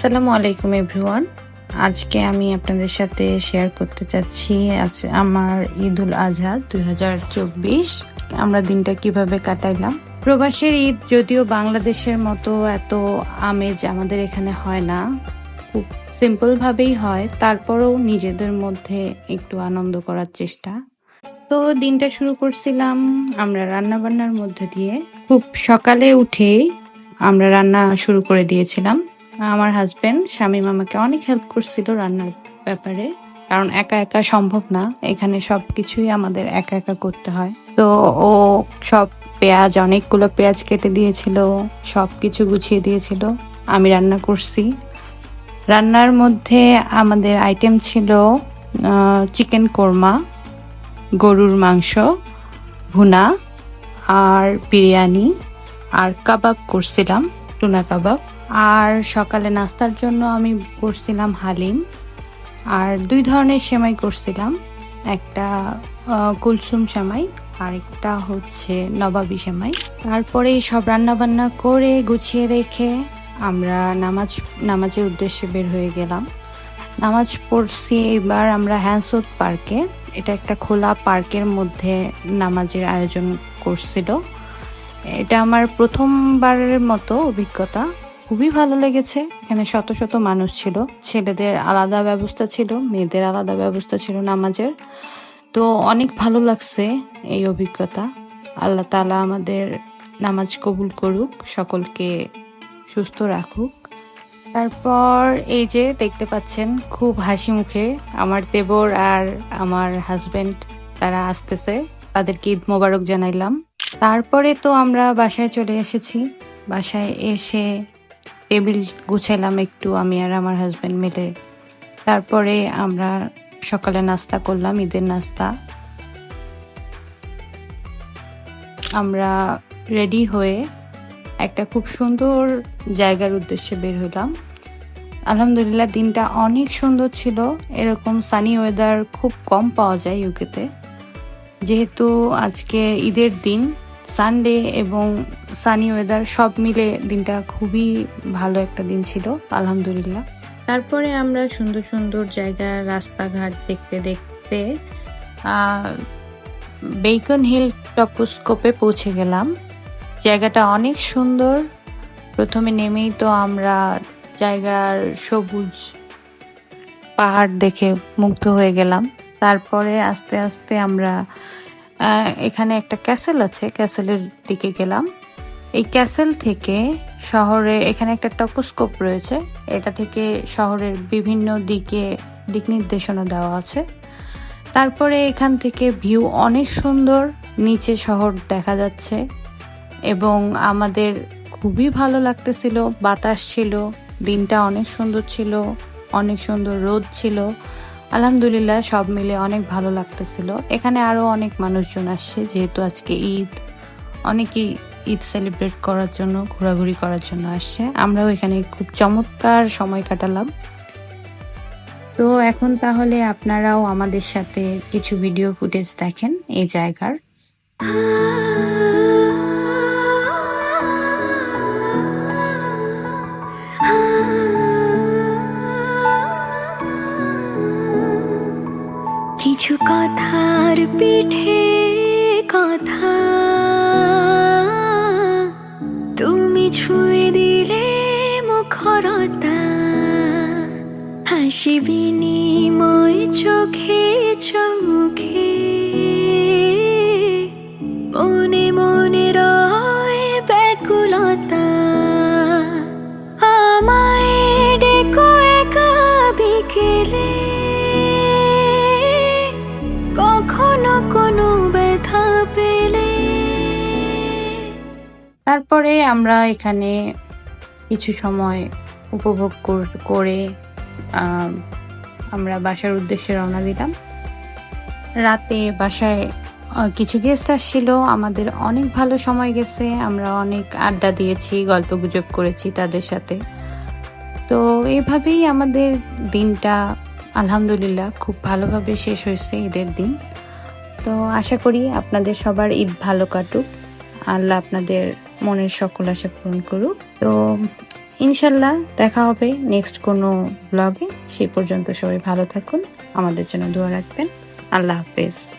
আসসালামু আলাইকুম এভরিওয়ান। আজকে আমি আপনাদের সাথে শেয়ার করতে চাচ্ছি আজ আমার ঈদুল আজহা 2024 আমরা দিনটা কিভাবে কাটাইলাম। প্রবাসের ঈদ যদিও বাংলাদেশের মতো এত আমেজ আমাদের এখানে হয় না, খুব সিম্পল ভাবেই হয়, তারপরেও নিজেদের মধ্যে একটু আনন্দ করার চেষ্টা। তো দিনটা শুরু করছিলাম আমরা রান্না বান্নার মধ্যে দিয়ে। খুব সকালে উঠেই আমরা রান্না শুরু করে দিয়েছিলাম। আমার হাজবেন্ড শামীম আমাকে অনেক হেল্প করছিল রান্নার ব্যাপারে, কারণ একা একা সম্ভব না, এখানে সবকিছুই আমাদের একা একা করতে হয়। তো ও সব অনেকগুলো পেঁয়াজ কেটে দিয়েছিল, সবকিছু গুছিয়ে দিয়েছিল। আমি রান্না করছি। রান্নার মধ্যে আমাদের আইটেম ছিল চিকেন কোরমা, গরুর মাংস ভুনা, আর বিরিয়ানি, আর কাবাব করছিলাম, টুনা কাবাব। আর সকালে নাস্তার জন্য আমি করছিলাম হালিম, আর 2 ধরনের সেমাই করছিলাম, একটা কুলসুম সেমাই আর একটা হচ্ছে নবাবী সেমাই। তারপরে সব রান্না বান্না করে গুছিয়ে রেখে আমরা নামাজের উদ্দেশ্যে বের হয়ে গেলাম। নামাজ পড়ছি এবার আমরা হ্যান্সউড পার্কে। এটা একটা খোলা পার্কের মধ্যে নামাজের আয়োজন করছিল। এটা আমার প্রথমবারের মতো অভিজ্ঞতা, খুবই ভালো লেগেছে। এখানে শত শত মানুষ ছিল, ছেলেদের আলাদা ব্যবস্থা ছিল, মেয়েদের আলাদা ব্যবস্থা ছিল নামাজের। তো অনেক ভালো লাগছে এই অভিজ্ঞতা। আল্লাহ তাআলা আমাদের নামাজ কবুল করুক, সকলকে সুস্থ রাখুক। তারপর এই যে দেখতে পাচ্ছেন খুব হাসি মুখে আমার দেবর আর আমার হাজবেন্ড, তারা আসতেছে, তাদেরকে ঈদ মোবারক জানাইলাম। তারপরে তো আমরা বাসায় চলে এসেছি। বাসায় এসে টেবিল গুছাইলাম একটু আমি আর আমার হাজবেন্ড মিলে। তারপরে আমরা সকালে নাস্তা করলাম, ঈদের নাস্তা। আমরা রেডি হয়ে একটা খুব সুন্দর জায়গার উদ্দেশ্যে বের হলাম। আলহামদুলিল্লাহ দিনটা অনেক সুন্দর ছিল। এরকম সানি ওয়েদার খুব কম পাওয়া যায় ইউকেতে। যেহেতু আজকে ঈদের দিন, সানডে এবং সানি ওয়েদার সব মিলে দিনটা খুবই ভালো একটা দিন ছিল আলহামদুলিল্লাহ। তারপরে আমরা সুন্দর সুন্দর জায়গা, রাস্তাঘাট দেখতে দেখতে বেকন হিল টপস্কোপে পৌঁছে গেলাম। জায়গাটা অনেক সুন্দর। প্রথমে নেমেই তো আমরা জায়গার সবুজ পাহাড় দেখে মুগ্ধ হয়ে গেলাম। তারপরে আস্তে আস্তে আমরা এখানে একটা ক্যাসেল আছে, ক্যাসেলের দিকে গেলাম। এই ক্যাসেল থেকে শহরে, এখানে একটা টপস্কোপ রয়েছে, এটা থেকে শহরের বিভিন্ন দিক নির্দেশনা দেওয়া আছে। তারপরে এখান থেকে ভিউ অনেক সুন্দর, নিচে শহর দেখা যাচ্ছে এবং আমাদের খুবই ভালো লাগতেছিল। বাতাস ছিল, দিনটা অনেক সুন্দর ছিল, অনেক সুন্দর রোদ ছিল। আলহামদুলিল্লাহ সব মিলে অনেক ভালো লাগতেছিল। এখানে আরো অনেক মানুষজন আসছে, যেহেতু আজকে ঈদ, অনেকেই ঈদ সেলিব্রেট করার জন্য, ঘোরাঘুরি করার জন্য আসছে। আমরাও এখানে খুব চমৎকার সময় কাটালাম। তো এখন তাহলে আপনারাও আমাদের সাথে কিছু ভিডিও ফুটেজ দেখেন এই জায়গার। কিছু কথার পিঠে কথা তুমি ছুঁয়ে দিলে মুখরতা, হাসি বিনিময় চোখে চোখে, মনে মনে রয় ব্যাকুলতা। আমায় ডেকো একা বিকেলে, কখনো কোনো ব্যথা পেলে। তারপরে আমরা এখানে কিছু সময় উপভোগ করে আমরা বাসার উদ্দেশ্যে রওনা দিলাম। রাতে বাসায় কিছু গেস্ট আসছিল, আমাদের অনেক ভালো সময় গেছে। আমরা অনেক আড্ডা দিয়েছি, গল্প গুজব করেছি তাদের সাথে। তো এইভাবেই আমাদের দিনটা আলহামদুলিল্লাহ খুব ভালোভাবে শেষ হয়েছে ঈদের দিন। তো আশা করি আপনাদের সবার ঈদ ভালো কাটুক, আল্লাহ আপনাদের মনের সকল আশা পূরণ করুক। তো ইনশাল্লাহ দেখা হবে নেক্সট কোনো ব্লগে। সেই পর্যন্ত সবাই ভালো থাকুন, আমাদের জন্য দোয়া রাখবেন। আল্লাহ হাফেজ।